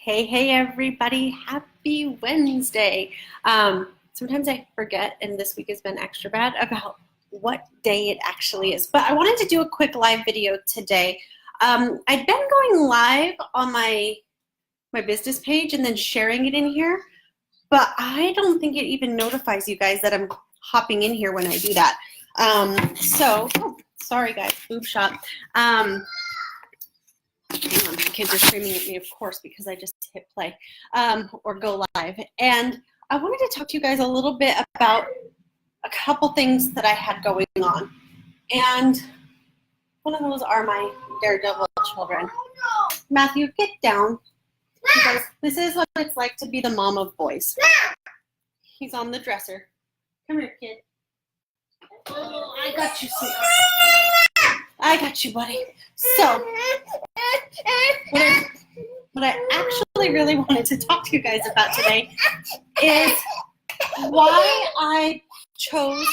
Hey everybody, happy Wednesday. Sometimes I forget, and this week has been extra bad, about what day it actually is. But I wanted to do a quick live video today. I'd been going live on my business page and then sharing it in here, but I don't think it even notifies you guys that I'm hopping in here when I do that. Sorry guys, boob shot. Hang on, my kids are screaming at me, of course, because I just hit play or go live. And I wanted to talk to you guys a little bit about a couple things that I had going on. And one of those are my daredevil children. Matthew, get down. Because this is what it's like to be the mom of boys. He's on the dresser. Come here, kid. Oh, I got you, sweetheart. I got you, buddy. So, what I actually really wanted to talk to you guys about today is why I chose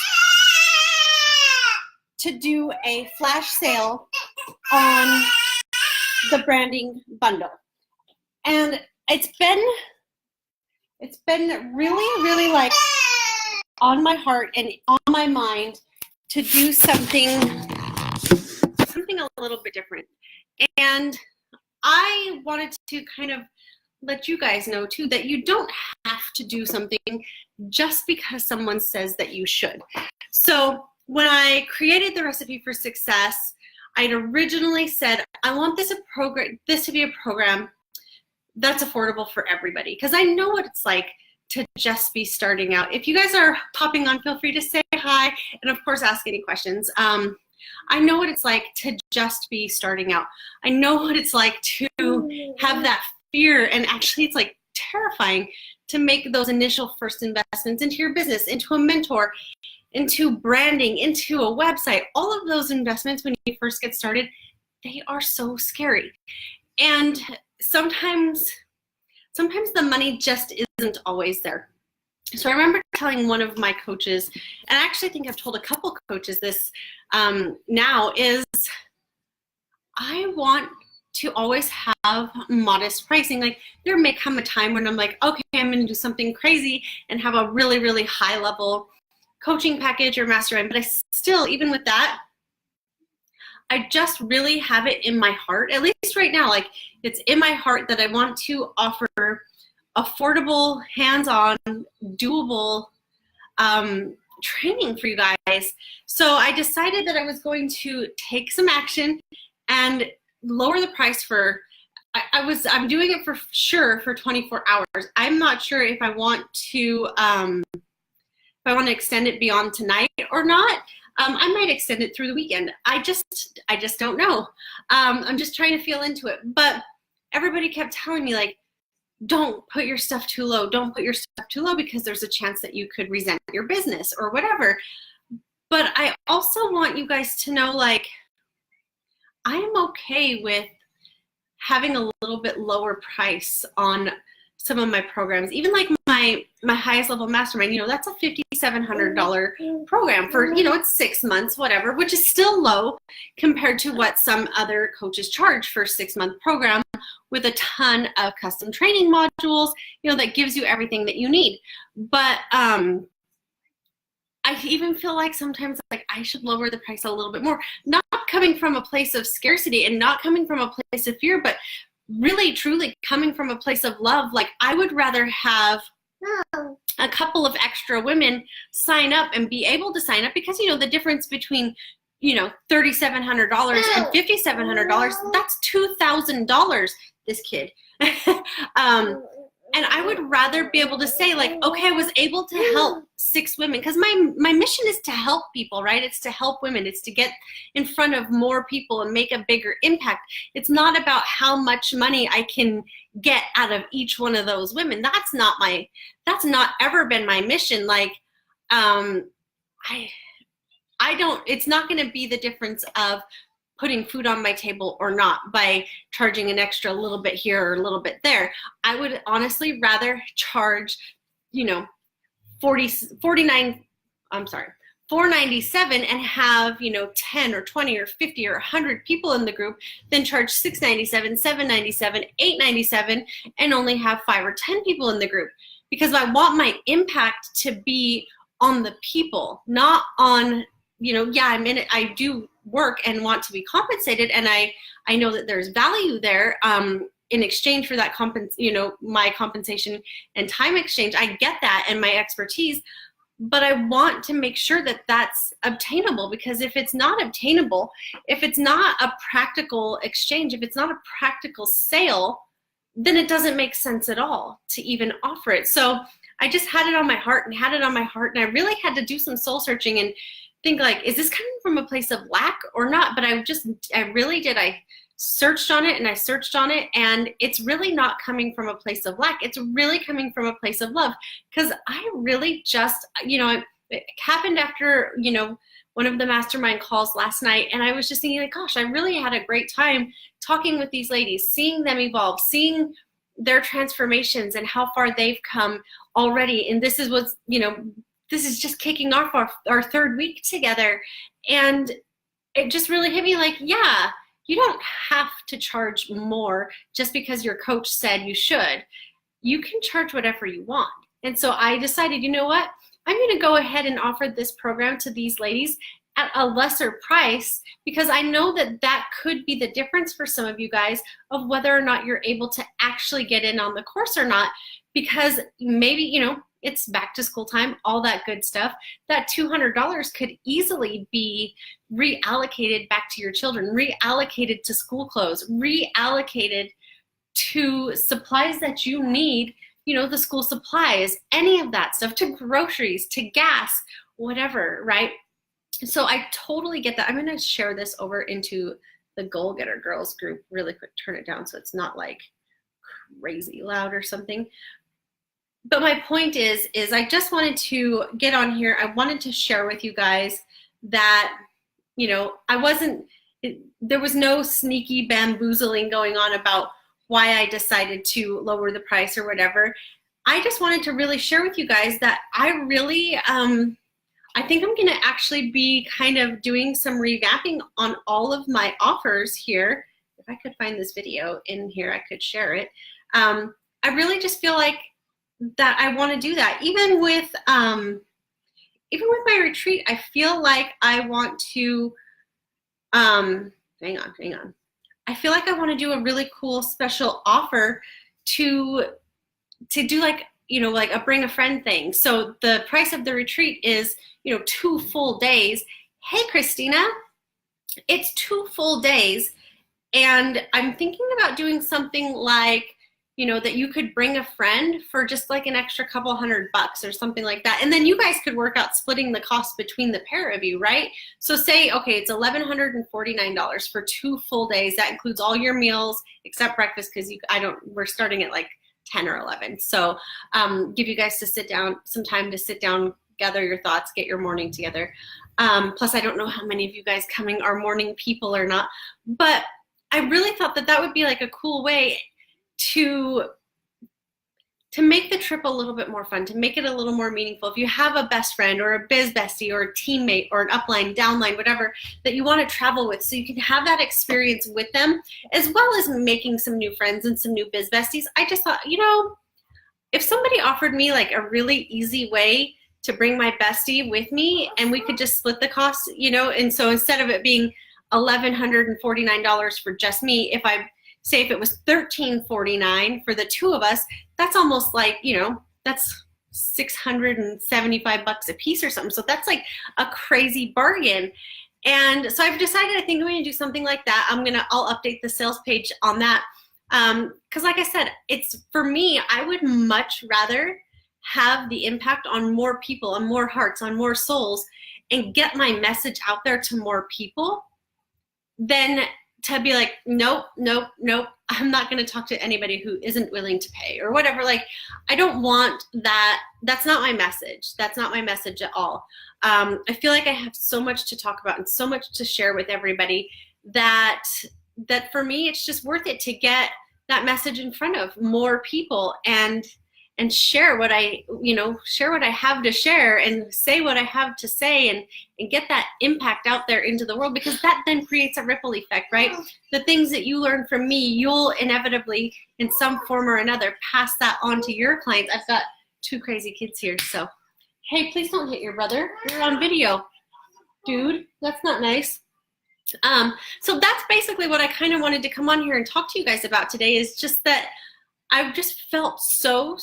to do a flash sale on the branding bundle. And it's been really like on my heart and on my mind to do something a little bit different. And I wanted to kind of let you guys know too that you don't have to do something just because someone says that you should. So when I created the Recipe for Success, I'd originally said I want this to be a program that's affordable for everybody, because I know what it's like to just be starting out. If you guys are popping on, feel free to say hi and of course ask any questions. I know what it's like to just be starting out. I know what it's like to have that fear, and actually it's like terrifying to make those initial first investments into your business, into a mentor, into branding, into a website. All of those investments when you first get started, they are so scary. And sometimes the money just isn't always there. So I remember telling one of my coaches, and I actually think I've told a couple coaches this now, is I want to always have modest pricing. Like, there may come a time when I'm like, okay, I'm going to do something crazy and have a really high level coaching package or mastermind. But I still, even with that, I just really have it in my heart, at least right now, like it's in my heart that I want to offer affordable, hands-on, doable training for you guys. So I decided that I was going to take some action and lower the price for, I'm doing it for sure for 24 hours. I'm not sure if I want to extend it beyond tonight or not. I might extend it through the weekend. I just don't know. I'm just trying to feel into it. But everybody kept telling me, like, don't put your stuff too low. Don't put your stuff too low, because there's a chance that you could resent your business or whatever. But I also want you guys to know, like, I'm okay with having a little bit lower price on some of my programs. Even like my highest level mastermind, that's a $5,700 program for, it's 6 months, whatever, which is still low compared to what some other coaches charge for a 6-month program with a ton of custom training modules, that gives you everything that you need. But I even feel like sometimes, like, I should lower the price a little bit more, not coming from a place of scarcity and not coming from a place of fear, but really truly coming from a place of love. Like, I would rather have a couple of extra women sign up and be able to sign up, because the difference between $3,700 and $5,700, that's $2,000. This kid. And I would rather be able to say, like, okay, I was able to help 6 women, because my mission is to help people, right? It's to help women. It's to get in front of more people and make a bigger impact. It's not about how much money I can get out of each one of those women. That's not ever been my mission. Like, it's not going to be the difference of putting food on my table or not by charging an extra little bit here or a little bit there. I would honestly rather charge, $497 and have, you know, 10 or 20 or 50 or 100 people in the group, then charge $697, $797, $897, and only have 5 or 10 people in the group. Because I want my impact to be on the people, not on, you know, yeah, I'm in it, I do work and want to be compensated, and I know that there's value there in exchange for that you know, my compensation and time exchange. I get that, and my expertise. But I want to make sure that that's obtainable, because if it's not obtainable, if it's not a practical exchange, if it's not a practical sale, then it doesn't make sense at all to even offer it. So I just had it on my heart and I really had to do some soul searching and think, like, is this coming from a place of lack or not? But I really did. I searched on it and I searched on it, and it's really not coming from a place of lack. It's really coming from a place of love, because I really just, you know, it happened after, you know, one of the mastermind calls last night, and I was just thinking, like, gosh, I really had a great time talking with these ladies, seeing them evolve, seeing their transformations and how far they've come already. And this is what's, you know, this is just kicking off our third week together. And it just really hit me, like, yeah, you don't have to charge more just because your coach said you should. You can charge whatever you want. And so I decided, you know what? I'm going to go ahead and offer this program to these ladies at a lesser price, because I know that that could be the difference for some of you guys of whether or not you're able to actually get in on the course or not. Because maybe, you know, it's back to school time, all that good stuff. That $200 could easily be reallocated back to your children, reallocated to school clothes, reallocated to supplies that you need, you know, the school supplies, any of that stuff, to groceries, to gas, whatever, right? So I totally get that. I'm going to share this over into the Goal Getter Girls group really quick. Turn it down so it's not like crazy loud or something. But my point is I just wanted to get on here. I wanted to share with you guys that, you know, there was no sneaky bamboozling going on about why I decided to lower the price or whatever. I just wanted to really share with you guys that I really, I think I'm going to actually be kind of doing some revamping on all of my offers here. If I could find this video in here, I could share it. I really just feel like that I want to do that. Even with my retreat, I feel like I want to, hang on. I feel like I want to do a really cool special offer to do, like, you know, like a bring a friend thing. So the price of the retreat is, you know, 2 full days. Hey, Christina, it's 2 full days. And I'm thinking about doing something like, you know, that you could bring a friend for just like an extra couple $100 or something like that. And then you guys could work out splitting the cost between the pair of you, right? So say, okay, it's $1,149 for 2 full days. That includes all your meals except breakfast, because we're starting at like 10 or 11. So give you guys some time to sit down, gather your thoughts, get your morning together. Plus, I don't know how many of you guys coming are morning people or not, but I really thought that would be like a cool way to make the trip a little bit more fun, to make it a little more meaningful. If you have a best friend or a biz bestie or a teammate or an upline, downline, whatever, that you want to travel with, so you can have that experience with them, as well as making some new friends and some new biz besties. I just thought, you know, if somebody offered me like a really easy way to bring my bestie with me and we could just split the cost, you know, and so instead of it being $1,149 for just me, if it was $1,349 for the 2 of us, that's almost like, you know, that's $675 a piece or something. So that's like a crazy bargain. And so I've decided, I think I'm going to do something like that. I'll update the sales page on that. Because like I said, it's, for me, I would much rather have the impact on more people, on more hearts, on more souls, and get my message out there to more people than to be like, nope, I'm not going to talk to anybody who isn't willing to pay or whatever. Like, I don't want that. That's not my message. That's not my message at all. I feel like I have so much to talk about and so much to share with everybody that for me, it's just worth it to get that message in front of more people. And and share what I, share what I have to share and say what I have to say and get that impact out there into the world, because that then creates a ripple effect, right? The things that you learn from me, you'll inevitably in some form or another pass that on to your clients. I've got 2 crazy kids here, so hey, please don't hit your brother. You're on video, dude. That's not nice. So that's basically what I kind of wanted to come on here and talk to you guys about today, is just that I've just felt so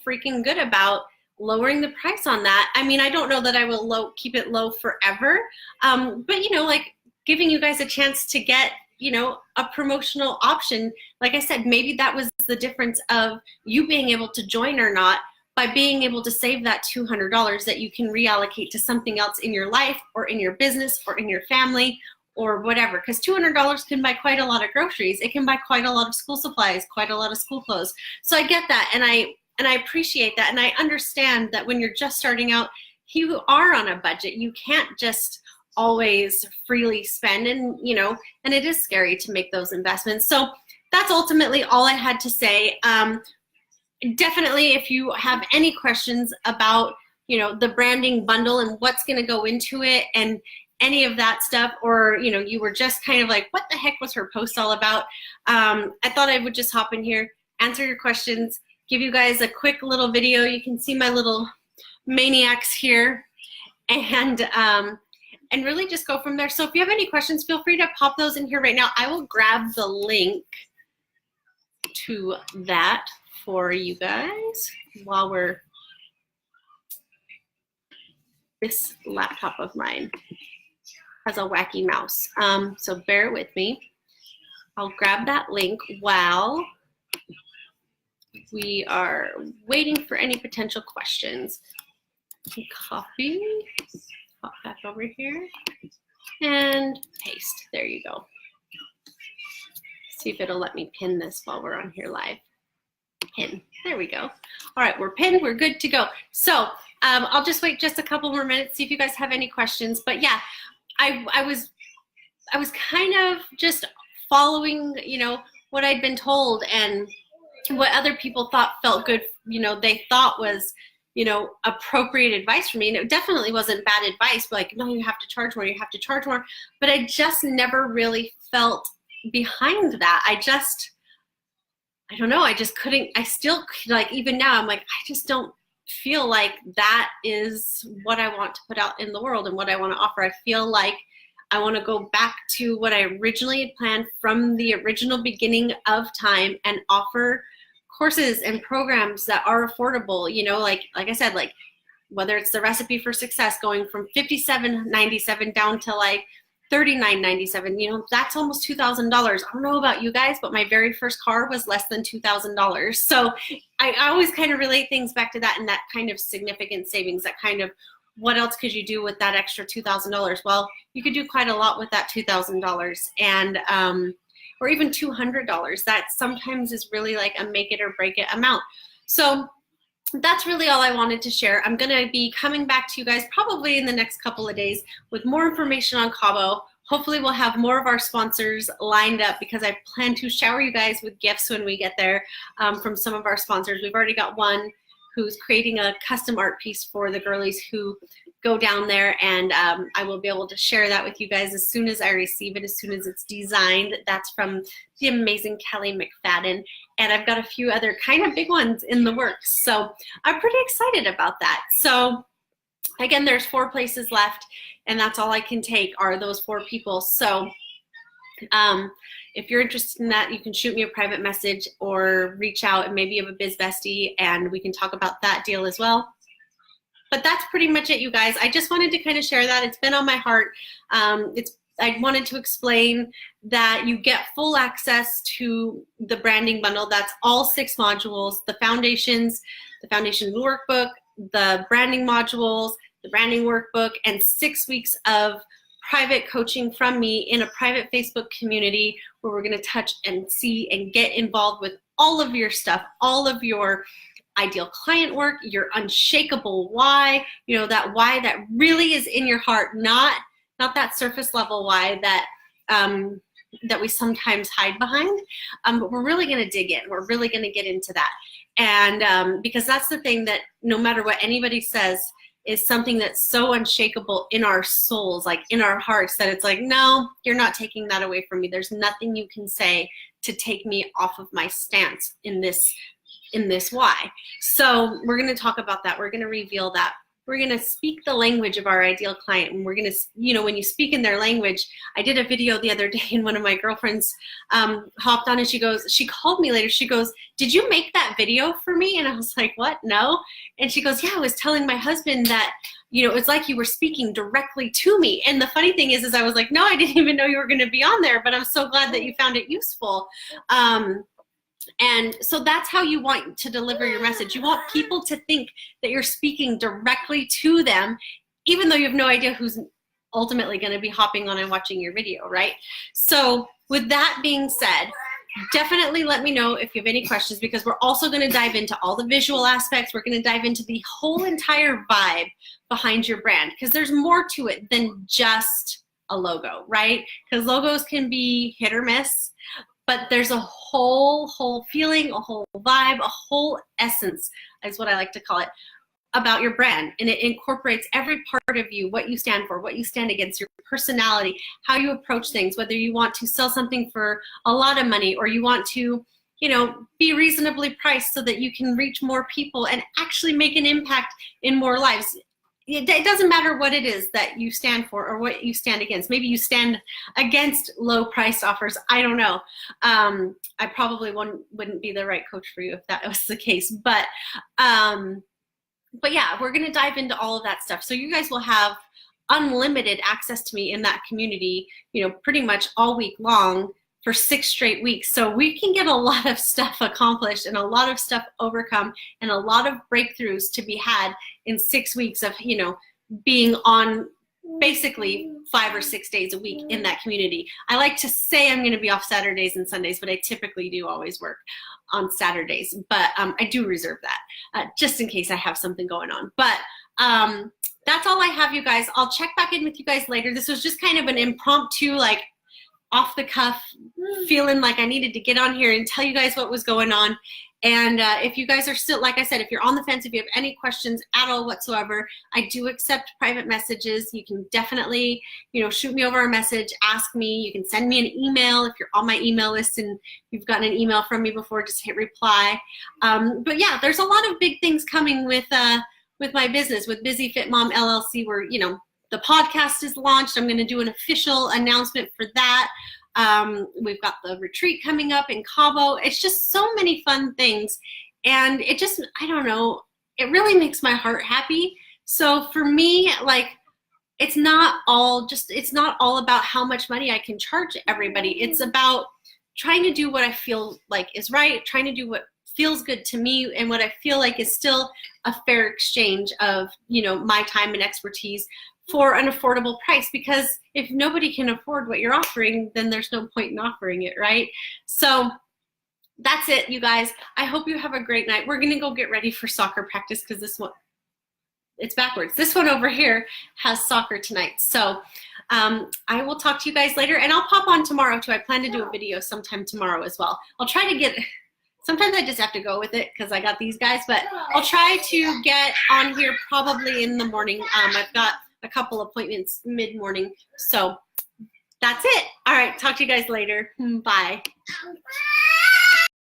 freaking good about lowering the price on that. I mean, I don't know that I will keep it low forever, but like giving you guys a chance to get, a promotional option. Like I said, maybe that was the difference of you being able to join or not, by being able to save that $200 that you can reallocate to something else in your life or in your business or in your family or whatever. Because $200 can buy quite a lot of groceries. It can buy quite a lot of school supplies, quite a lot of school clothes. So I get that, and I appreciate that, and I understand that when you're just starting out, you are on a budget. You can't just always freely spend, and and it is scary to make those investments. So that's ultimately all I had to say. Definitely, if you have any questions about the branding bundle and what's going to go into it and any of that stuff, or you were just kind of like, what the heck was her post all about, I thought I would just hop in here, answer your questions, give you guys a quick little video. You can see my little maniacs here, and really just go from there. So if you have any questions, feel free to pop those in here right now. I will grab the link to that for you guys while this laptop of mine has a wacky mouse, so bear with me. I'll grab that link while we are waiting for any potential questions. Copy, pop back over here, and paste. There you go. See if it'll let me pin this while we're on here live. Pin. There we go. All right, we're pinned. We're good to go. So I'll just wait just a couple more minutes, see if you guys have any questions. But yeah, I was kind of just following, what I'd been told and what other people thought felt good. They thought was, appropriate advice for me. And it definitely wasn't bad advice. But like, no, you have to charge more. You have to charge more. But I just never really felt behind that. I don't know. I just couldn't. I still, like, even now, I'm like, I just don't feel like that is what I want to put out in the world and what I want to offer. I feel like I want to go back to what I originally had planned from the original beginning of time and offer courses and programs that are affordable. Like I said, like whether it's the recipe for success going from $57.97 down to like $39.97, that's almost $2,000. I don't know about you guys, but my very first car was less than $2,000. So I always kind of relate things back to that, and that kind of significant savings, that kind of what else could you do with that extra $2,000? Well, you could do quite a lot with that $2,000, and or even $200. That sometimes is really like a make it or break it amount. So that's really all I wanted to share. I'm going to be coming back to you guys probably in the next couple of days with more information on Cabo. Hopefully we'll have more of our sponsors lined up, because I plan to shower you guys with gifts when we get there from some of our sponsors. We've already got one who's creating a custom art piece for the girlies who go down there, and I will be able to share that with you guys as soon as I receive it, as soon as it's designed. That's from the amazing Kelly McFadden, and I've got a few other kind of big ones in the works. So I'm pretty excited about that. So again, there's 4 places left, and that's all I can take are those 4 people. So if you're interested in that, you can shoot me a private message or reach out, and maybe you have a biz bestie and we can talk about that deal as well. But that's pretty much it, you guys. I just wanted to kind of share that. It's been on my heart. I wanted to explain that you get full access to the branding bundle. That's all 6 modules, the foundations workbook, the branding modules, the branding workbook, and 6 weeks of private coaching from me in a private Facebook community where we're going to touch and see and get involved with all of your stuff, all of your ideal client work, your unshakable why, that why that really is in your heart, not that surface level why that that we sometimes hide behind. But we're really going to dig in. We're really going to get into that. And because that's the thing that no matter what anybody says is something that's so unshakable in our souls, like in our hearts, that it's like, no, you're not taking that away from me. There's nothing you can say to take me off of my stance in this why. So we're going to talk about that. We're going to reveal that. We're going to speak the language of our ideal client. And we're going to, you know, when you speak in their language, I did a video the other day and one of my girlfriends hopped on and she called me later. She goes, did you make that video for me? And I was like, what? No. And she goes, yeah, I was telling my husband that, you know, it's like you were speaking directly to me. And the funny thing is I was like, no, I didn't even know you were going to be on there, but I'm so glad that you found it useful. And so that's how you want to deliver your message. You want people to think that you're speaking directly to them, even though you have no idea who's ultimately going to be hopping on and watching your video, right? So with that being said, definitely let me know if you have any questions, because we're also going to dive into all the visual aspects. We're going to dive into the whole entire vibe behind your brand, because there's more to it than just a logo, right? Because logos can be hit or miss. But there's a whole feeling, a whole vibe, a whole essence is what I like to call it about your brand. And it incorporates every part of you, what you stand for, what you stand against, your personality, how you approach things, whether you want to sell something for a lot of money or you want to, you know, be reasonably priced so that you can reach more people and actually make an impact in more lives. It doesn't matter what it is that you stand for or what you stand against. Maybe you stand against low price offers. I don't know. I probably wouldn't be the right coach for you if that was the case. But yeah, we're going to dive into all of that stuff. So you guys will have unlimited access to me in that community, you know, pretty much all week long for 6 straight weeks. So we can get a lot of stuff accomplished and a lot of stuff overcome and a lot of breakthroughs to be had in 6 weeks of, you know, being on basically 5 or 6 days a week in that community. I like to say I'm going to be off Saturdays and Sundays, but I typically do always work on Saturdays. But I do reserve that just in case I have something going on. But that's all I have, you guys. I'll check back in with you guys later. This was just kind of an impromptu, like, off the cuff feeling like I needed to get on here and tell you guys what was going on. And if you guys are still, like I said, if you're on the fence, if you have any questions at all whatsoever, I do accept private messages. You can definitely, you know, shoot me over a message, ask me. You can send me an email if you're on my email list and you've gotten an email from me before, just hit reply. But yeah, there's a lot of big things coming with my business, with Busy Fit Mom LLC, where, you know, the podcast is launched. I'm going to do an official announcement for that. We've got the retreat coming up in Cabo. It's just so many fun things. And it just, I don't know, it really makes my heart happy. So for me, like, it's not all about how much money I can charge everybody. It's about trying to do what I feel like is right, trying to do what feels good to me and what I feel like is still a fair exchange of, you know, my time and expertise for an affordable price, because if nobody can afford what you're offering, then there's no point in offering it, right? So that's it, you guys. I hope you have a great night. We're gonna go get ready for soccer practice because this one, it's backwards. This one over here has soccer tonight. So I will talk to you guys later, and I'll pop on tomorrow too. I plan to do a video sometime tomorrow as well. I'll try to get, sometimes I just have to go with it because I got these guys, but I'll try to get on here probably in the morning. I've got a couple appointments mid-morning. So that's it. All right, talk to you guys later. Bye.